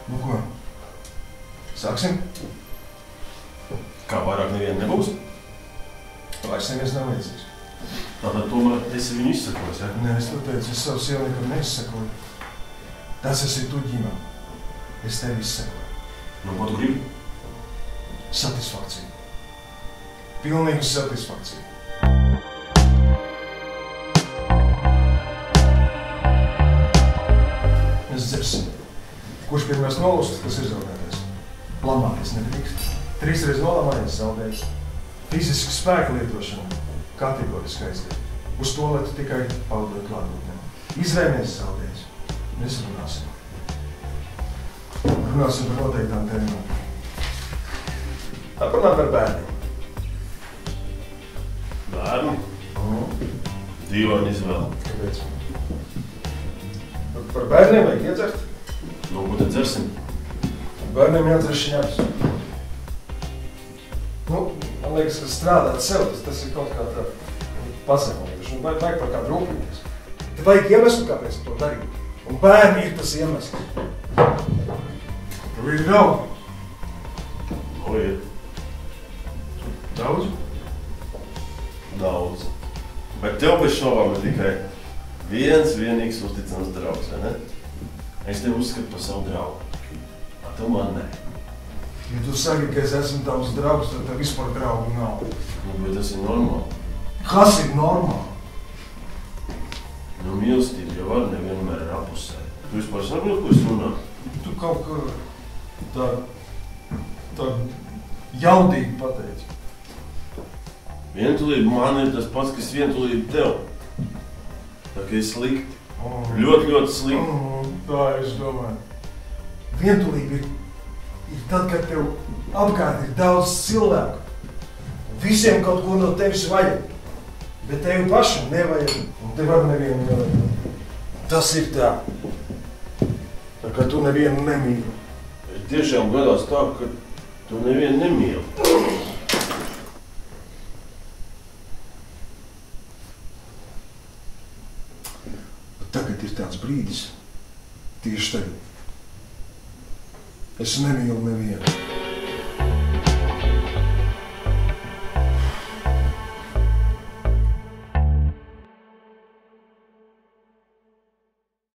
Nu ko? Sāksim? Kā vairāk neviena nebūs? Vairs neviens nav vajadzīgs. Tātad tomēr esi viņu izsakojis, ja? Nē, es to teicu, es savu sievu nekad neizsakoju. Tas esi tu, ģimā. Es tevi izsakoju. Nu, ko tu gribi? Satisfakciju. Pilnīgu satisfakciju. Mēs dzersim. Kurš pirmais nolūst, tas ir zaudētais. Lamāties nedrīkst. 3 reizes nolamājies zaudējis. Fiziska spēka lietošana kategoriski aiziet. Uz to, lai tu tikai paudot klātbūtnē. Izvēmies zaudējis. Mēs runāsim. Runāsim par noteiktām tēmām. Parunāt par bērniem. Bērni? Dīvaini izvēle. Kāpēc? Par bērniem vajag iedzert? Nu, ko tad dzersim? Bērniem jādzer šņaps. Nu, man liekas, ka strādāt sev, tas ir kaut kā tā pazemojuši. Vajag par kādu rūpīties. Te vajag iemeslu, kāpēc to darīt. Un bērni ir tas iemesls. Tev ir draugi. Nu, ir. Daudz? Daudz. Bet tev pēc šobām ir tikai viens vienīgs uzticams draugs, vai ne? Es tevi uzskatu par savu draugu. A tu man ne. Ja tu saki, ka es esmu tavs draugs, tad tev vispār draugu nav. Nu, bet tas ir normāli. Kas ir normāli? Nu, mīlestība jau var nevienmēr ir apusē. Tu vispār saproti, ko es runāju? Tu kaut kā tā jaudīgi pateici. Vientulība man ir tas pats, kas vientulība tev. Tā kā ir slikti. Ļoti, ļoti slikti. Tā es domāju. Vientulība ir tad, kad tev apkārt ir daudz cilvēku. Visiem kaut ko no tevis vajag. Bet tevi pašam nevajag. Un tev ar nevienu nevajag. Tas ir tā. Tā kā tu nevienu nemīli. Es tiešām gadās tā, ka tu nevienu nemīli. Tagad ir tāds brīdis, tieši tagad. Es nemīlu nevienu.